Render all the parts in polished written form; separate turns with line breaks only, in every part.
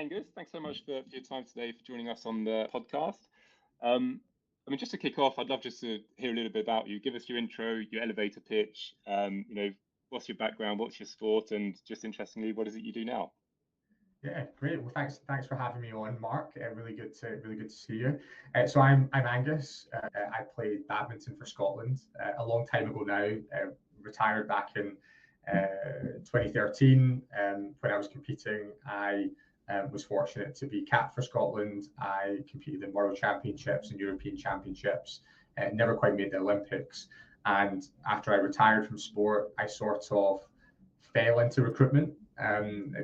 Angus. Thanks so much for your time today, for joining us on the podcast. Just to kick off, I'd love just to hear a little bit about you. Give us your intro, your elevator pitch. What's your background, what's your sport, and just interestingly, what is it you do now?
Yeah, great. Well, thanks for having me on, Mark. Really good to see you. So I'm Angus. I played badminton for Scotland a long time ago now. Retired back in 2013. When I was competing, I was fortunate to be capped for Scotland. I competed in World Championships and European Championships. Never quite made the Olympics. And after I retired from sport, I sort of fell into recruitment.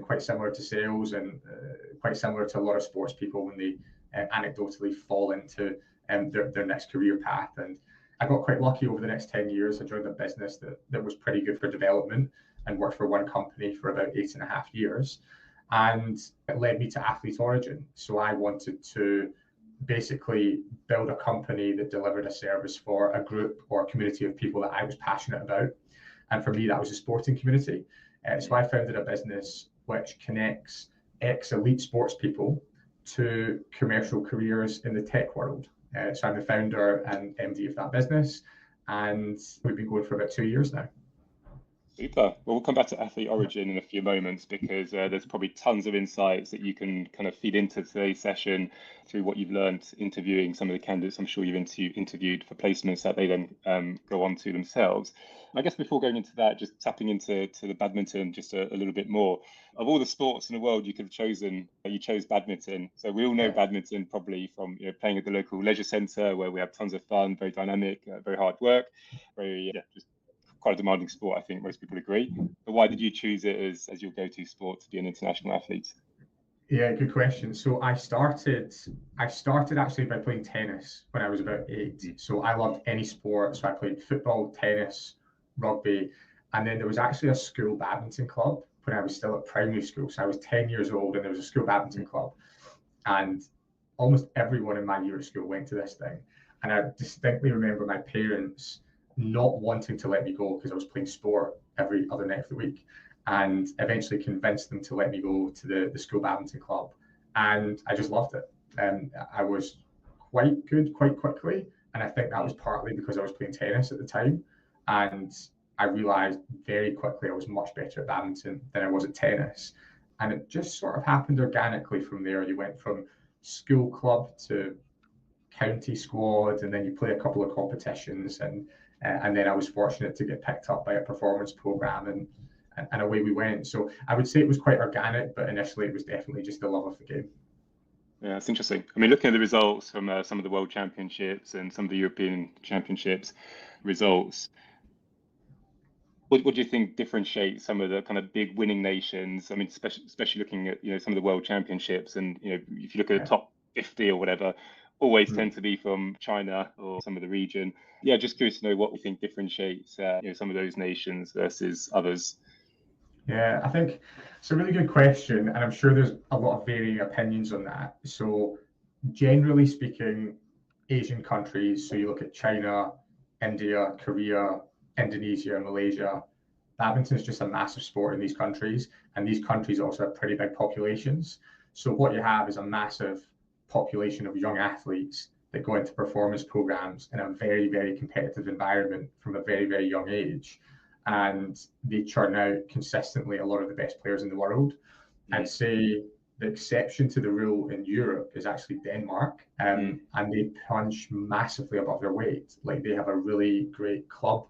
Quite similar to sales and quite similar to a lot of sports people when they anecdotally fall into their next career path. And I got quite lucky over the next 10 years. I joined a business that was pretty good for development and worked for one company for about 8.5 years. And it led me to Athlete Origin. So I wanted to basically build a company that delivered a service for a group or a community of people that I was passionate about. And for me, that was a sporting community. So I founded a business which connects ex-elite sports people to commercial careers in the tech world. So I'm the founder and MD of that business, and we've been going for about 2 years now.
Super. Well, we'll come back to Athlete Origin in a few moments because there's probably tons of insights that you can kind of feed into today's session through what you've learned interviewing some of the candidates I'm sure you've interviewed for placements that they then go on to themselves. I guess before going into that, just tapping into the badminton just a little bit more. Of all the sports in the world you could have chosen, you chose badminton. So we all know badminton probably from playing at the local leisure centre where we have tons of fun, very dynamic, very hard work, just quite a demanding sport. I think most people agree. But why did you choose it as your go-to sport to be an international athlete?
Yeah, good question. So I started actually by playing tennis when I was about 8. So I loved any sport. So I played football, tennis, rugby, and then there was actually a school badminton club when I was still at primary school. So I was 10 years old and there was a school badminton club, and almost everyone in my year at school went to this thing. And I distinctly remember my parents not wanting to let me go because I was playing sport every other night of the week, and eventually convinced them to let me go to the school badminton club. And I just loved it. I was quite good quite quickly. And I think that was partly because I was playing tennis at the time. And I realized very quickly I was much better at badminton than I was at tennis. And it just sort of happened organically from there. You went from school club to county squad, and then you play a couple of competitions, and then I was fortunate to get picked up by a performance program, and away we went. So I would say it was quite organic, but initially it was definitely just the love of the game.
Yeah, it's interesting. I mean, looking at the results from some of the World Championships and some of the European Championships results, what do you think differentiates some of the kind of big winning nations? I mean, especially looking at some of the World Championships, and if you look at the top 50 or whatever, always tend to be from China or some of the region. Yeah, just curious to know what we think differentiates some of those nations versus others.
Yeah, I think it's a really good question, and I'm sure there's a lot of varying opinions on that. So generally speaking, Asian countries, so you look at China, India, Korea, Indonesia, Malaysia, badminton is just a massive sport in these countries, and these countries also have pretty big populations. So what you have is a massive population of young athletes that go into performance programs in a very, very competitive environment from a very, very young age. And they churn out consistently a lot of the best players in the world. I'd say the exception to the rule in Europe is actually Denmark, and they punch massively above their weight. Like, they have a really great club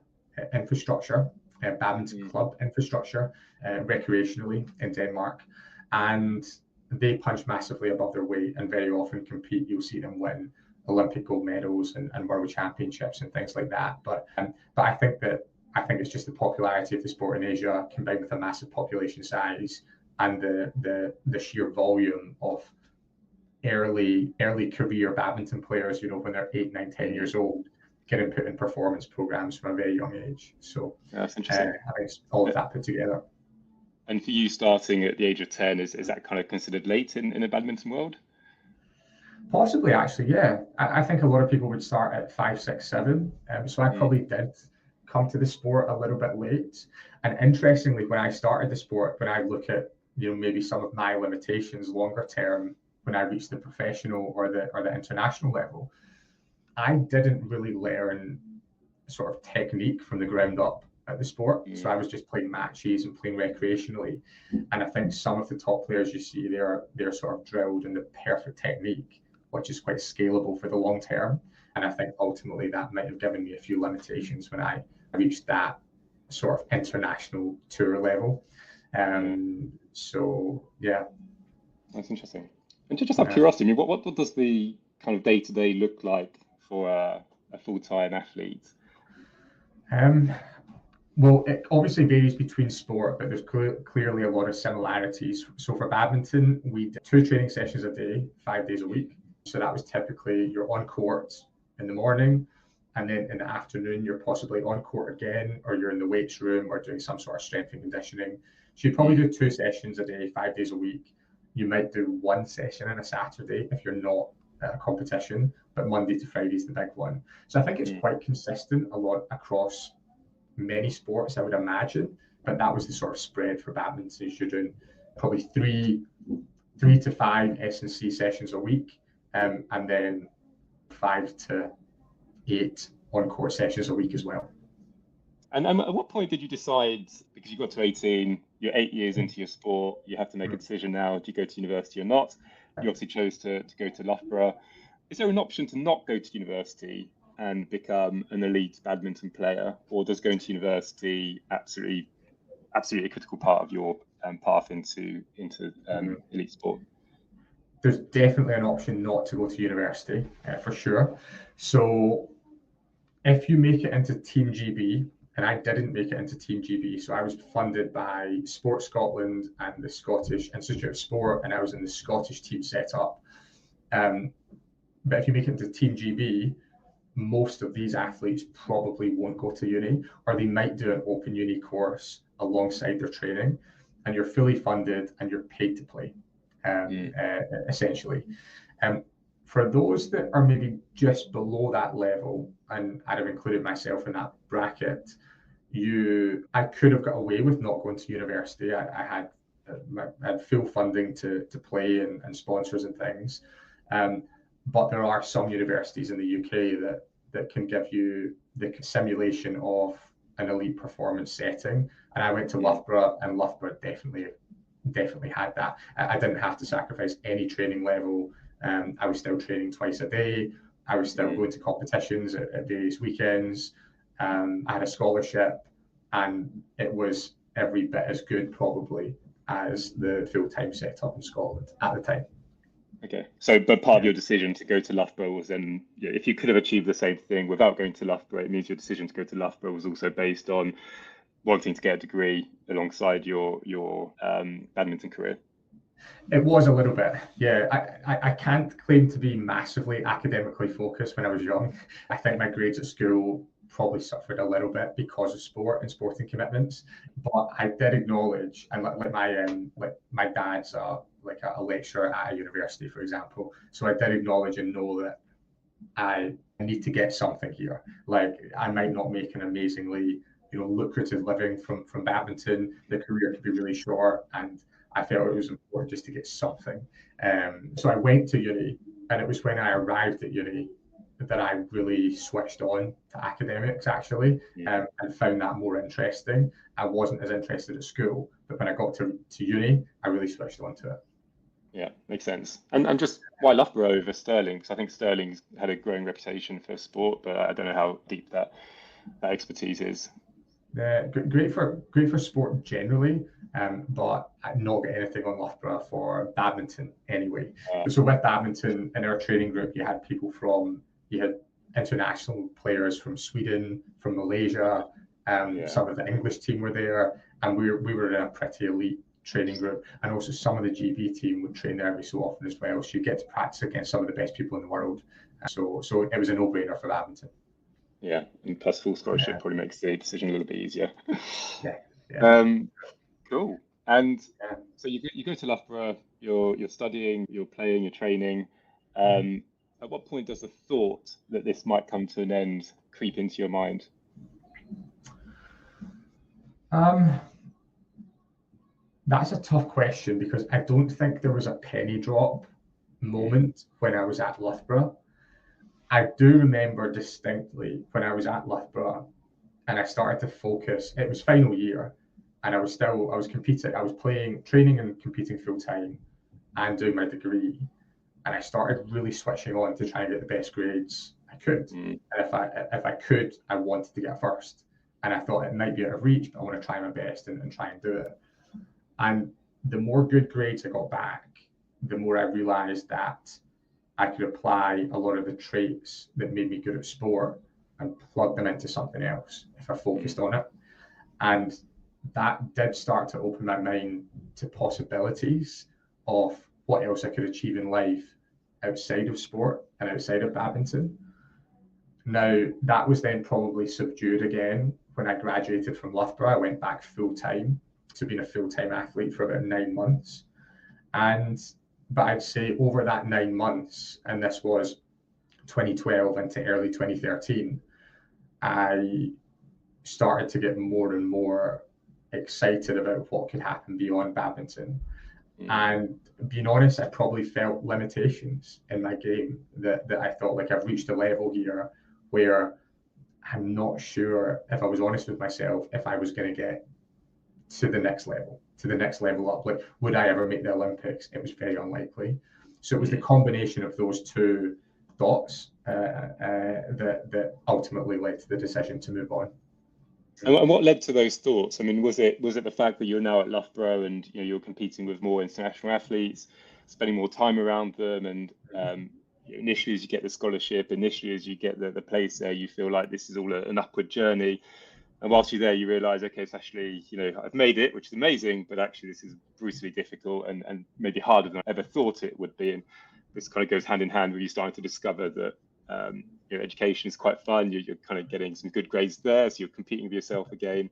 infrastructure, badminton club infrastructure, recreationally in Denmark, and they punch massively above their weight and very often compete. You'll see them win Olympic gold medals and world championships and things like that. But I think it's just the popularity of the sport in Asia combined with a massive population size and the sheer volume of early career badminton players, when they're 8, 9, 10 years old, getting put in performance programs from a very young age. So
that's interesting.
I think it's all of that put together.
And for you, starting at the age of 10, is that kind of considered late in the badminton world?
Possibly, actually, yeah. I think a lot of people would start at 5, 6, 7. So I probably did come to the sport a little bit late. And interestingly, when I started the sport, when I look at maybe some of my limitations longer term when I reached the professional or the international level. I didn't really learn sort of technique from the ground up at the sport. So I was just playing matches and playing recreationally. And I think some of the top players you see, they're sort of drilled in the perfect technique, which is quite scalable for the long term. And I think ultimately that might have given me a few limitations when I reached that sort of international tour level. So yeah.
That's interesting. And just out of curiosity, I mean, what does the kind of day-to-day look like for a full-time athlete?
Well, it obviously varies between sport, but there's clearly a lot of similarities. So for badminton, we did 2 training sessions a day, 5 days a week. So that was typically you're on court in the morning, and then in the afternoon, you're possibly on court again, or you're in the weights room or doing some sort of strength and conditioning. So you probably do 2 sessions a day, 5 days a week. You might do 1 session on a Saturday if you're not at a competition, but Monday to Friday is the big one. So I think it's quite consistent a lot across many sports, I would imagine, but that was the sort of spread for badminton. So you're doing probably three to 5 S&C sessions a week, and then 5 to 8 on-court sessions a week as well.
And at what point did you decide, because you got to 18, you're 8 years into your sport, you have to make a decision now, do you go to university or not? You obviously chose to go to Loughborough. Is there an option to not go to university and become an elite badminton player, or does going to university absolutely a critical part of your path into elite sport?
There's definitely an option not to go to university, for sure. So if you make it into Team GB, and I didn't make it into Team GB, so I was funded by Sport Scotland and the Scottish Institute of Sport, and I was in the Scottish team setup. But if you make it into Team GB, most of these athletes probably won't go to uni, or they might do an open uni course alongside their training, and you're fully funded and you're paid to play, essentially. For those that are maybe just below that level, and I'd have included myself in that bracket, I could have got away with not going to university. I had full funding to play and sponsors and things. But there are some universities in the UK that can give you the simulation of an elite performance setting. And I went to Loughborough, and Loughborough definitely had that. I didn't have to sacrifice any training level. I was still training twice a day. I was still going to competitions at various weekends. I had a scholarship, and it was every bit as good probably as the full-time setup in Scotland at the time.
Okay, so but part of your decision to go to Loughborough was then, if you could have achieved the same thing without going to Loughborough, it means your decision to go to Loughborough was also based on wanting to get a degree alongside your badminton career.
It was a little bit, yeah. I can't claim to be massively academically focused when I was young. I think my grades at school probably suffered a little bit because of sport and sporting commitments. But I did acknowledge, and my dad's a lecturer at a university, for example. So I did acknowledge and know that I need to get something here. Like, I might not make an amazingly lucrative living from badminton. The career could be really short, and I felt it was important just to get something. So I went to uni, and it was when I arrived at uni that I really switched on to academics, actually, and found that more interesting. I wasn't as interested at school, but when I got to uni, I really switched on to it.
Yeah, makes sense. And just why Loughborough over Stirling? Because I think Stirling's had a growing reputation for sport, but I don't know how deep that expertise is.
Great for sport generally, but I've not got anything on Loughborough for badminton anyway. So with badminton, in our training group, you had international players from Sweden, from Malaysia, some of the English team were there, and we were in a pretty elite training group. And also some of the GB team would train there every so often as well. So you get to practice against some of the best people in the world. So it was a no-brainer for badminton.
Yeah, and plus full scholarship probably makes the decision a little bit easier.
Yeah.
Cool. And so you go to Loughborough, you're studying, you're playing, you're training. At what point does the thought that this might come to an end creep into your mind?
That's a tough question because I don't think there was a penny drop moment when I was at Loughborough. I do remember distinctly when I was at Loughborough and I started to focus. It was final year, and I was competing. I was playing, training, and competing full time, and doing my degree. And I started really switching on to try and get the best grades I could. And if I could, I wanted to get first. And I thought it might be out of reach, but I want to try my best and try and do it. And the more good grades I got back, the more I realized that I could apply a lot of the traits that made me good at sport and plug them into something else if I focused on it. And that did start to open my mind to possibilities of what else I could achieve in life outside of sport and outside of badminton. Now, that was then probably subdued again when I graduated from Loughborough. I went back full time to being a full time athlete for about 9 months. But I'd say over that 9 months, and this was 2012 into early 2013, I started to get more and more excited about what could happen beyond badminton. And being honest, I probably felt limitations in my game that I thought like I've reached a level here where I'm not sure, if I was honest with myself, if I was going to get to the next level up. Like, would I ever make the Olympics? It was very unlikely. So it was the combination of those two thoughts that ultimately led to the decision to move on.
And what led to those thoughts? I mean, was it the fact that you're now at Loughborough and you're competing with more international athletes, spending more time around them, and initially as you get the scholarship, initially as you get the place there, you feel like this is all an upward journey. And whilst you're there, you realise, okay, it's actually, I've made it, which is amazing, but actually this is brutally difficult and maybe harder than I ever thought it would be. And this kind of goes hand in hand with you starting to discover that education is quite fun. You're kind of getting some good grades there, so you're competing with yourself again.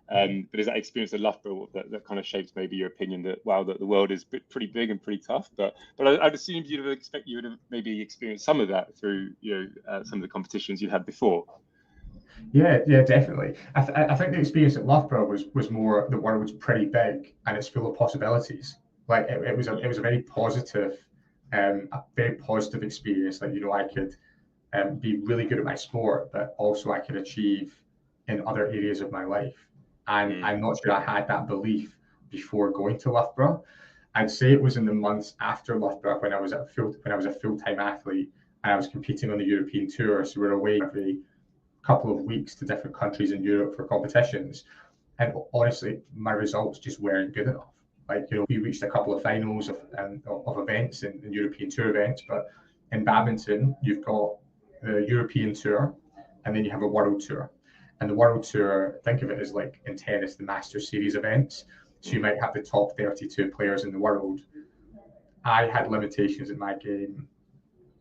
But is that experience at Loughborough that kind of shapes maybe your opinion that, wow, that the world is pretty big and pretty tough? But I'd assume you would have maybe experienced some of that through some of the competitions you had before.
Yeah, definitely. I think the experience at Loughborough was more the world's pretty big and it's full of possibilities. Like it was a very positive, experience. Like I could be really good at my sport, but also I could achieve in other areas of my life. And I'm not sure I had that belief before going to Loughborough. I'd say it was in the months after Loughborough when I was a full-time athlete and I was competing on the European tour. So we're away every couple of weeks to different countries in Europe for competitions. And honestly, my results just weren't good enough. Like, we reached a couple of finals of events in European tour events, but in badminton, you've got the European tour and then you have a world tour. And the world tour, think of it as like in tennis, the Masters Series events. So you might have the top 32 players in the world. I had limitations in my game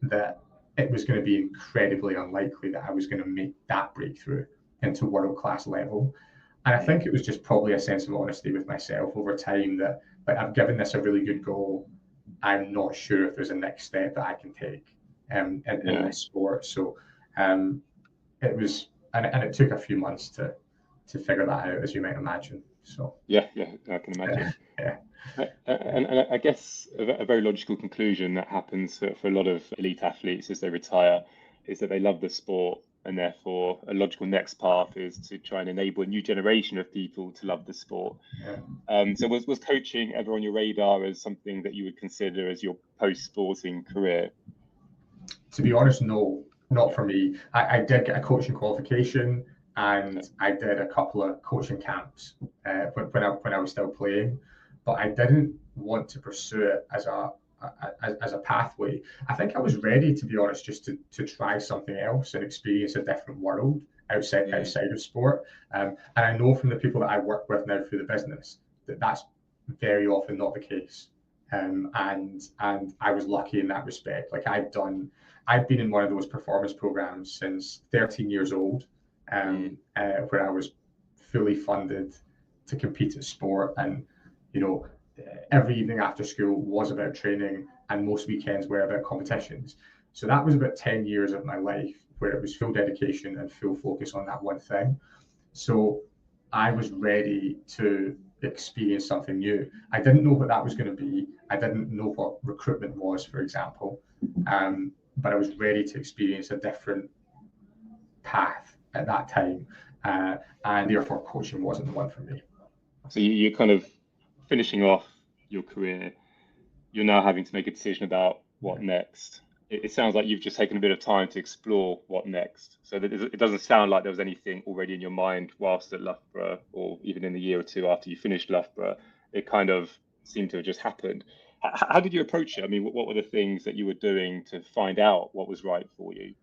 that it was going to be incredibly unlikely that I was going to make that breakthrough into world-class level. And I think it was just probably a sense of honesty with myself over time that, like, I've given this a really good go. I'm not sure if there's a next step that I can take in this sport. So it was, and it took a few months to figure that out, as you might imagine. So
yeah, I can imagine. And I guess a very logical conclusion that happens for a lot of elite athletes as they retire is that they love the sport, and therefore a logical next path is to try and enable a new generation of people to love the sport. So was coaching ever on your radar as something that you would consider as your post-sporting career?
To be honest, no, not for me. I did get a coaching qualification and I did a couple of coaching camps when I was still playing, but I didn't want to pursue it as a pathway. I think I was ready, to be honest, just to try something else and experience a different world outside of sport. And I know from the people that I work with now through the business that that's very often not the case. And I was lucky in that respect. Like I'd been in one of those performance programs since 13 years old, where I was fully funded to compete at sport, and every evening after school was about training, and most weekends were about competitions. So that was about 10 years of my life where it was full dedication and full focus on that one thing. So I was ready to experience something new. I didn't know what that was going to be. I didn't know what recruitment was, for example, but I was ready to experience a different path at that time, and therefore coaching wasn't the one for me.
So you're kind of finishing off your career. You're now having to make a decision about what next. It sounds like you've just taken a bit of time to explore what next. So that it doesn't sound like there was anything already in your mind whilst at Loughborough, or even in the year or two after you finished Loughborough. It kind of seemed to have just happened. How did you approach it? I mean, what were the things that you were doing to find out what was right for you?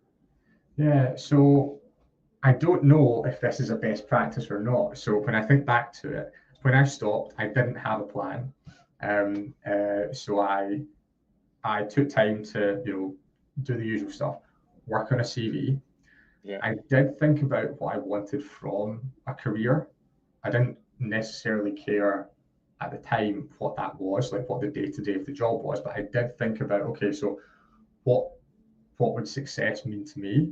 Yeah, so I don't know if this is a best practice or not. So when I think back to it, when I stopped, I didn't have a plan. So I took time to, do the usual stuff, work on a CV.
Yeah.
I did think about what I wanted from a career. I didn't necessarily care at the time what that was, like what the day-to-day of the job was, but I did think about, okay, so what would success mean to me?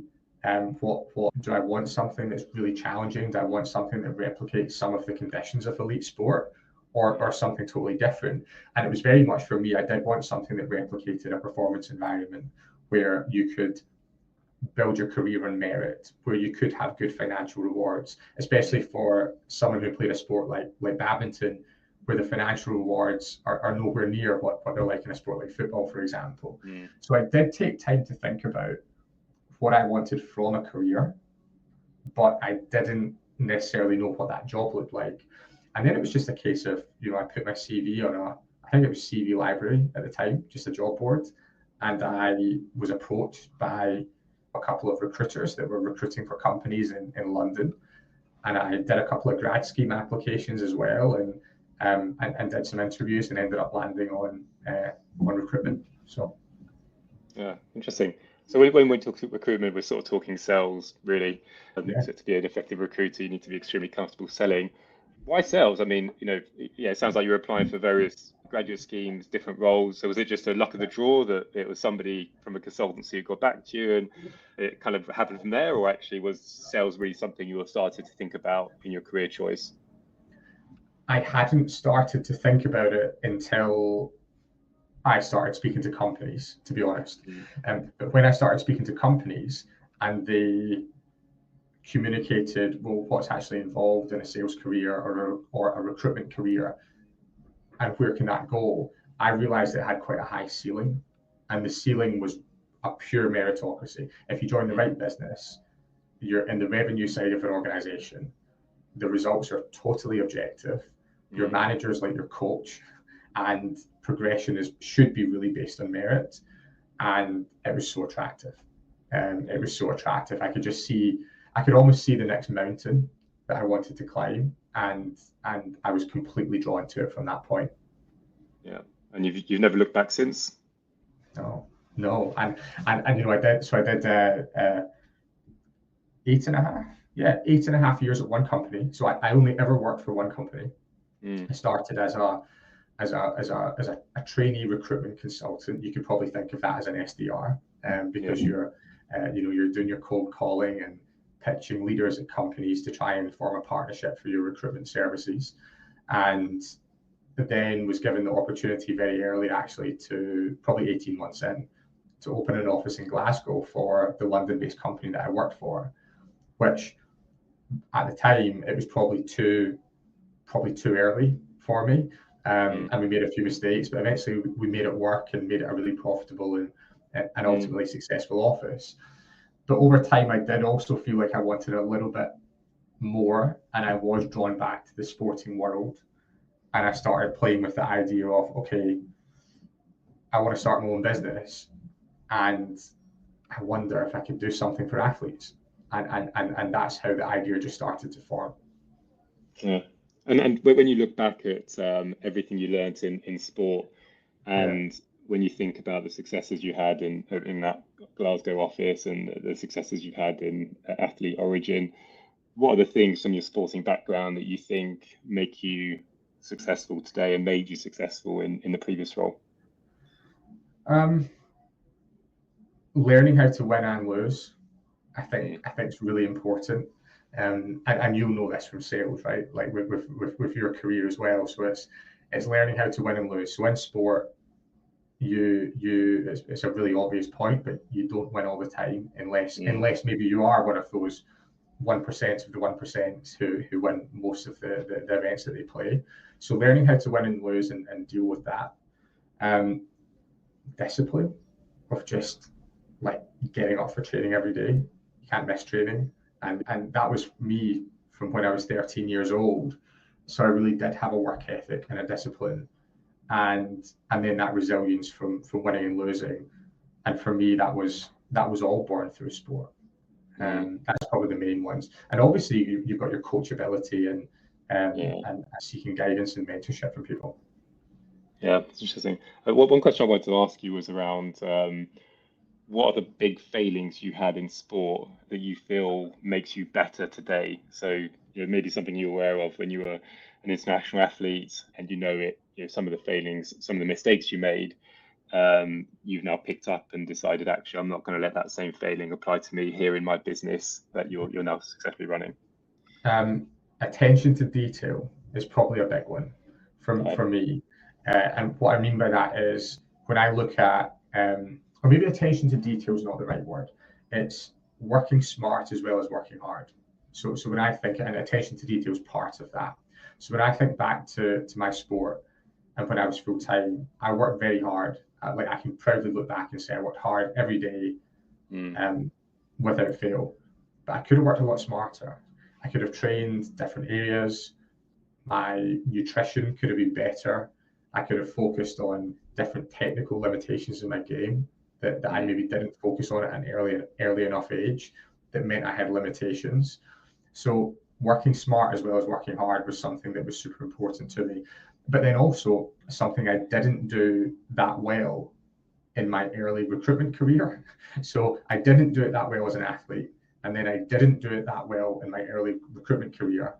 What do I want? Something that's really challenging? Do I want something that replicates some of the conditions of elite sport, or something totally different? And it was very much for me, I did want something that replicated a performance environment where you could build your career on merit, where you could have good financial rewards, especially for someone who played a sport like badminton, where the financial rewards are nowhere near what they're like in a sport like football, for example. So I did take time to think about what I wanted from a career, but I didn't necessarily know what that job looked like. And then it was just a case of, I put my CV on I think it was CV Library at the time, just a job board. And I was approached by a couple of recruiters that were recruiting for companies in London. And I did a couple of grad scheme applications as well, and did some interviews and ended up landing on recruitment. So
yeah, interesting. So when we talk recruitment, we're sort of talking sales, really. So to be an effective recruiter, you need to be extremely comfortable selling. Why sales? I mean, it sounds like you're applying for various graduate schemes, different roles. So was it just a luck of the draw that it was somebody from a consultancy who got back to you and it kind of happened from there? Or actually was sales really something you were started to think about in your career choice?
I hadn't started to think about it until I started speaking to companies, to be honest. But when I started speaking to companies and they communicated, well, what's actually involved in a sales career or a recruitment career, and where can that go, I realized it had quite a high ceiling, and the ceiling was a pure meritocracy. If you join the right business, you're in the revenue side of an organization. The results are totally objective. Your manager's like your coach, and progression should be really based on merit. And it was so attractive. It was so attractive. I could almost see the next mountain that I wanted to climb, and I was completely drawn to it from that point.
Yeah, and you've never looked back since?
No, and I did. So I did 8.5 years at one company. So I only ever worked for one company. I started as a trainee recruitment consultant. You could probably think of that as an SDR, because you're doing your cold calling and pitching leaders at companies to try and form a partnership for your recruitment services. And then was given the opportunity very early, actually, to probably 18 months in, to open an office in Glasgow for the London-based company that I worked for, which at the time it was probably too early for me. And we made a few mistakes, but eventually we made it work and made it a really profitable and ultimately successful office. But over time, I did also feel like I wanted a little bit more, and I was drawn back to the sporting world. And I started playing with the idea of, okay, I want to start my own business, and I wonder if I could do something for athletes. And that's how the idea just started to form.
Yeah. And when you look back at everything you learned in sport, and when you think about the successes you had in that Glasgow office and the successes you've had in Athlete Origin, what are the things from your sporting background that you think make you successful today and made you successful in the previous role?
Learning how to win and lose, I think is really important. And you'll know this from sales, right? Like with your career as well. So it's learning how to win and lose. So in sport, it's a really obvious point, but you don't win all the time unless maybe you are one of those 1% of the 1% who win most of the events that they play. So learning how to win and lose and deal with that. Discipline of just like getting up for training every day. You can't miss training. And that was me from when I was 13 years old. So I really did have a work ethic and a discipline, and then that resilience from winning and losing. And for me, that was all born through sport. That's probably the main ones. And obviously, you've got your coachability and seeking guidance and mentorship from people.
Yeah, it's interesting. One question I wanted to ask you was around what are the big failings you had in sport that you feel makes you better today? So, maybe something you're aware of when you were an international athlete, and some of the failings, some of the mistakes you made, you've now picked up and decided, actually, I'm not going to let that same failing apply to me here in my business that you're now successfully running.
Attention to detail is probably a big one for me. And what I mean by that is when I look at, or maybe attention to detail is not the right word. It's working smart as well as working hard. So when I think, and attention to detail is part of that. So when I think back to my sport and when I was full time, I worked very hard. Like I can proudly look back and say I worked hard every day, without fail. But I could have worked a lot smarter. I could have trained different areas. My nutrition could have been better. I could have focused on different technical limitations in my game that I maybe didn't focus on at an early enough age that meant I had limitations. So working smart as well as working hard was something that was super important to me. But then also something I didn't do that well in my early recruitment career. So I didn't do it that well as an athlete. And then I didn't do it that well in my early recruitment career,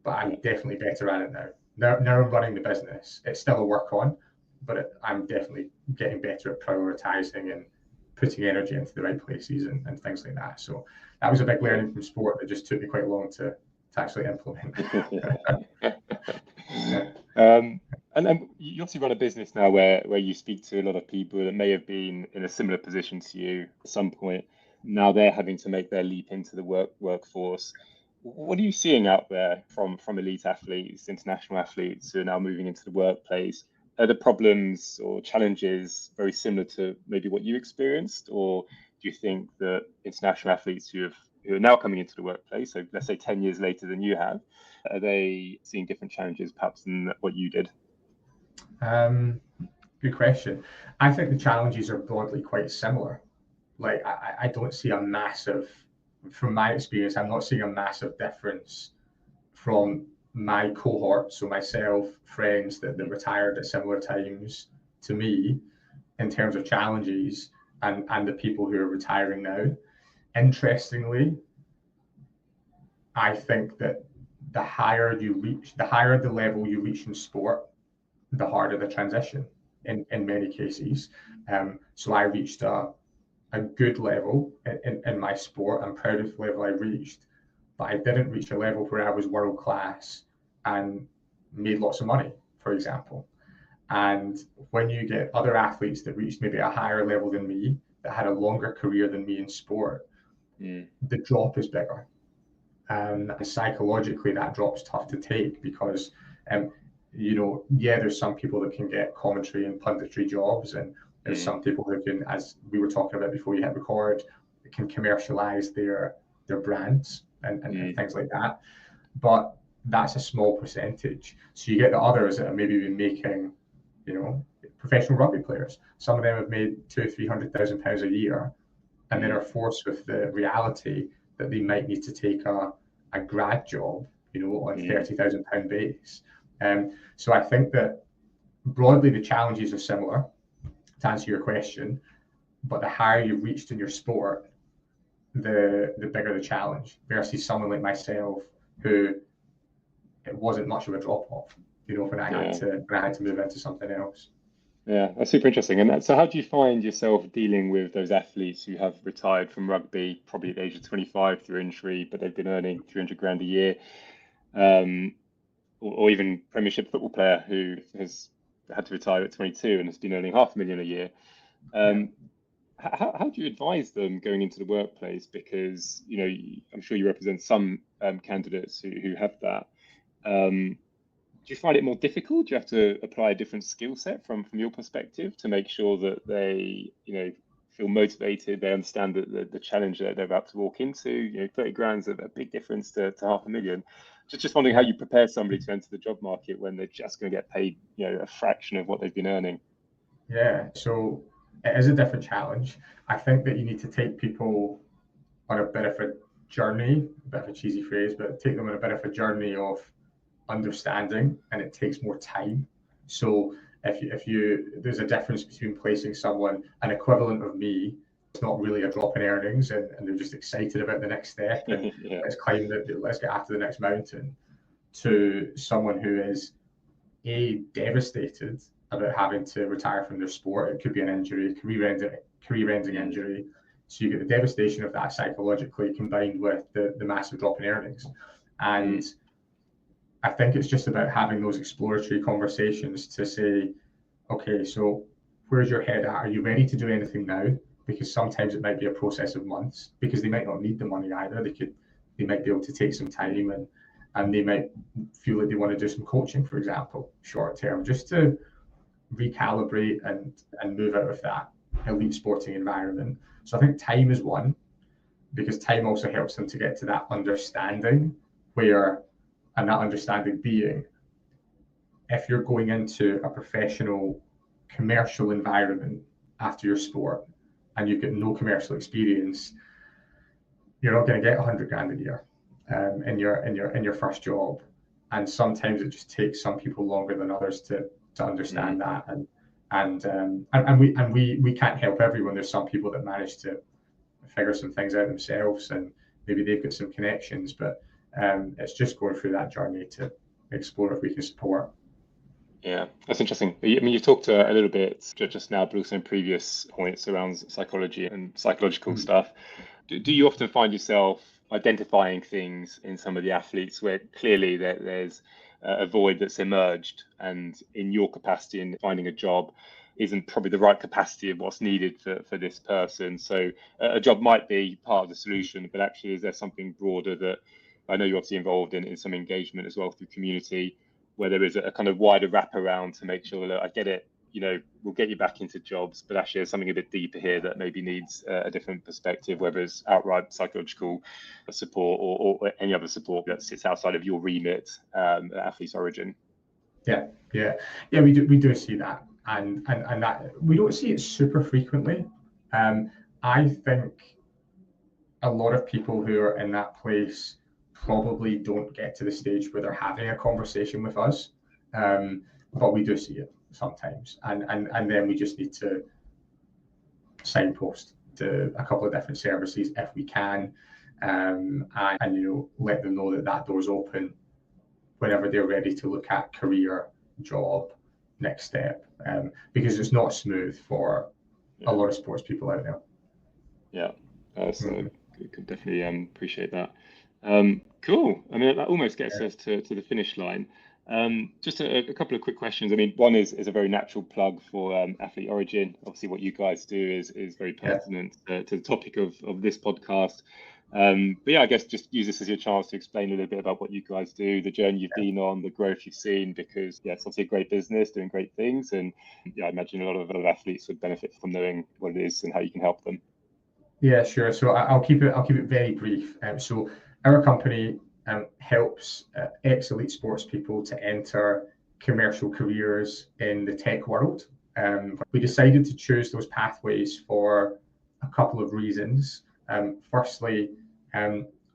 but I'm definitely better at it now. Now I'm running the business. It's still a work on, but I'm definitely getting better at prioritizing and putting energy into the right places and things like that. So that was a big learning from sport that just took me quite long to actually implement.
And then you obviously run a business now where you speak to a lot of people that may have been in a similar position to you at some point. Now they're having to make their leap into the workforce. What are you seeing out there from elite athletes, international athletes who are now moving into the workplace? Are the problems or challenges very similar to maybe what you experienced, or do you think that international athletes who are now coming into the workplace, so let's say 10 years later than you have, are they seeing different challenges perhaps than what you did?
Good question. I think the challenges are broadly quite similar. Like I don't see a massive, from my experience, I'm not seeing a massive difference from my cohort, so myself, friends that retired at similar times to me in terms of challenges and the people who are retiring now. Interestingly, I think that the higher the level you reach in sport, the harder the transition in many cases. So I reached a good level in my sport. I'm proud of the level I reached, but I didn't reach a level where I was world class and made lots of money, for example. And when you get other athletes that reached maybe a higher level than me, that had a longer career than me in sport, the drop is bigger. And psychologically, that drop's tough to take because, there's some people that can get commentary and punditry jobs, and there's some people who can, as we were talking about before you hit record, can commercialize their brands and things like that. But that's a small percentage. So you get the others that have maybe been making, professional rugby players. Some of them have made £200,000-300,000 a year, and then are forced with the reality that they might need to take a grad job, on £30,000 base. So I think that broadly the challenges are similar, to answer your question, but the higher you've reached in your sport, the bigger the challenge, versus someone like myself who it wasn't much of a drop off, when I had to move into something else.
Yeah, that's super interesting. And so how do you find yourself dealing with those athletes who have retired from rugby, probably at the age of 25 through injury, but they've been earning 300 grand a year, um, or even Premiership football player who has had to retire at 22 and has been earning 500,000 a year?
Yeah.
Um, how do you advise them going into the workplace? Because, I'm sure you represent some candidates who have that. Um, do you find it more difficult? Do you have to apply a different skill set from your perspective to make sure that they, feel motivated, they understand the challenge that they're about to walk into? 30 grand's a big difference to 500,000. Just wondering how
Yeah.
you prepare somebody to enter the job market when they're just going to get paid, a fraction of what they've been earning.
Yeah. So it is a different challenge. I think that you need to take people on a bit of a journey, a bit of a cheesy phrase, but take them on a bit of a journey of understanding, and it takes more time. So if you there's a difference between placing someone, an equivalent of me, it's not really a drop in earnings, and they're just excited about the next step and
Yeah.
let's get after the next mountain, to someone who is devastated about having to retire from their sport. It could be an injury, career-ending injury. So you get the devastation of that psychologically combined with the massive drop in earnings. And I think it's just about having those exploratory conversations to say, okay, so where's your head at? Are you ready to do anything now? Because sometimes it might be a process of months, because they might not need the money either. They might be able to take some time, and they might feel like they want to do some coaching, for example, short term, just to recalibrate and move out of that elite sporting environment. So I think time is one, because time also helps them to get to that understanding and that understanding being, if you're going into a professional commercial environment after your sport and you've got no commercial experience, you're not going to get 100 grand a year in your first job. And sometimes it just takes some people longer than others to understand that. And we can't help everyone. There's some people that manage to figure some things out themselves, and maybe they've got some connections, but it's just going through that journey to explore if we can support.
Yeah, that's interesting. I mean, you talked a little bit just now, but also in previous points around psychology and psychological stuff. Do you often find yourself identifying things in some of the athletes where clearly there's a void that's emerged, and in your capacity in finding a job isn't probably the right capacity of what's needed for this person? So a job might be part of the solution, but actually is there something broader that I know you're obviously involved in some engagement as well through community, where there is a kind of wider wraparound to make sure that I get it, we'll get you back into jobs, but actually there's something a bit deeper here that maybe needs a different perspective, whether it's outright psychological support or any other support that sits outside of your remit at Athletes Origin.
Yeah, we do see that, and that we don't see it super frequently. I think a lot of people who are in that place probably don't get to the stage where they're having a conversation with us, but we do see it sometimes, and then we just need to signpost to a couple of different services if we can, and let them know that door's open whenever they're ready to look at career, job, next step, because it's not smooth for a lot of sports people out there.
Yeah, so could definitely appreciate that. Cool. I mean, that almost gets us to the finish line. Just a couple of quick questions. I mean, one is a very natural plug for Athlete Origin. Obviously, what you guys do is very pertinent to the topic of this podcast. But yeah, I guess just use this as your chance to explain a little bit about what you guys do, the journey you've been on, the growth you've seen, because it's obviously a great business doing great things. And I imagine a lot of athletes would benefit from knowing what it is and how you can help them.
Yeah, sure. So I'll keep it very brief. So our company helps ex-elite sports people to enter commercial careers in the tech world. We decided to choose those pathways for a couple of reasons. Firstly,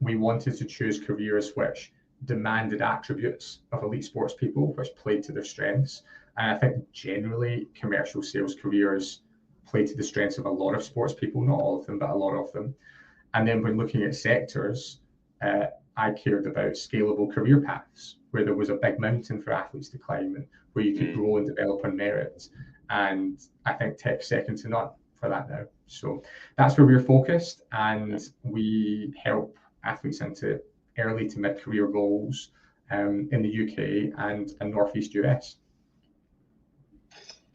we wanted to choose careers which demanded attributes of elite sports people, which played to their strengths. And I think generally commercial sales careers play to the strengths of a lot of sports people, not all of them, but a lot of them. And then when looking at sectors, I cared about scalable career paths, where there was a big mountain for athletes to climb and where you could grow and develop on merit. and I think tech's second to none for that now. So that's where we're focused, and we help athletes into early to mid-career roles in the UK and Northeast US.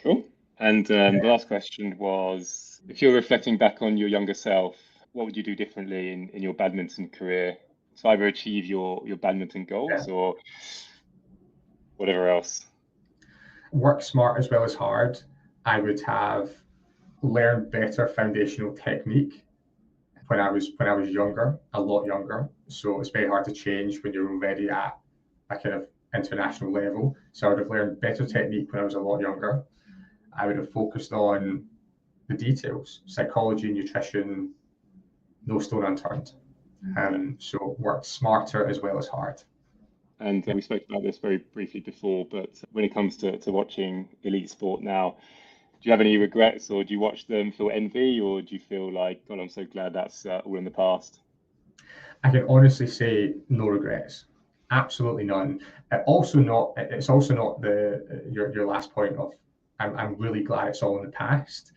Cool. And the last question was, if you're reflecting back on your younger self, what would you do differently in your badminton career to either achieve your badminton goals or whatever else?
Work smart as well as hard. I would have learned better foundational technique when I was younger, a lot younger. So it's very hard to change when you're already at a kind of international level. So I would have learned better technique when I was a lot younger. I would have focused on the details, psychology, nutrition, no stone unturned. So worked smarter as well as hard.
And we spoke about this very briefly before, but when it comes to watching elite sport now, do you have any regrets, or do you watch them feel envy, or do you feel like, God, I'm so glad that's all in the past?
I can honestly say no regrets, absolutely none. It's also not your last point of I'm really glad it's all in the past.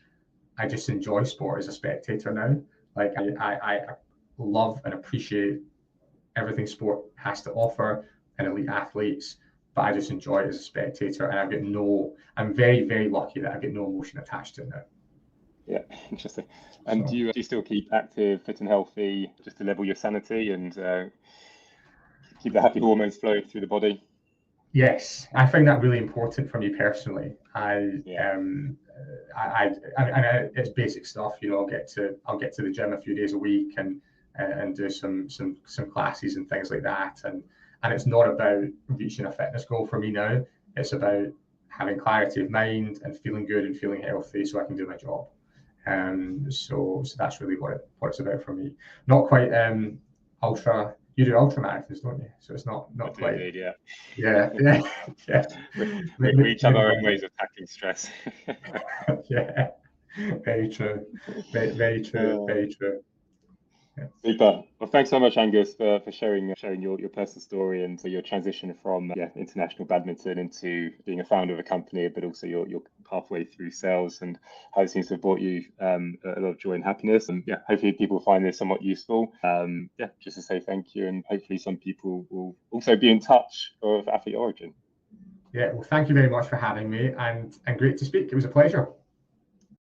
I just enjoy sport as a spectator now. Like I love and appreciate everything sport has to offer and elite athletes, but I just enjoy it as a spectator, and I'm very, very lucky that I get no emotion attached to it now.
Yeah, interesting. And do you still keep active, fit and healthy, just to level your sanity and keep the happy hormones flowing through the body?
Yes, I find that really important for me personally. It's basic stuff. I'll get to the gym a few days a week and do some classes and things like that. And it's not about reaching a fitness goal for me now. It's about having clarity of mind and feeling good and feeling healthy so I can do my job. So that's really what it's about for me. Not quite ultra. You do ultra marathons, don't you? So it's not quite.
Indeed,
yeah.
We each have our own ways of tackling stress.
Yeah, very true. Very true. Very true. Yeah.
Super. Well, thanks so much, Angus, for sharing your personal story and your transition from international badminton into being a founder of a company, but also your pathway through sales and how it seems to have brought you a lot of joy and happiness. And hopefully people find this somewhat useful. Just to say thank you, and hopefully some people will also be in touch of Athlete Origin.
Yeah, well, thank you very much for having me, and great to speak. It was a pleasure.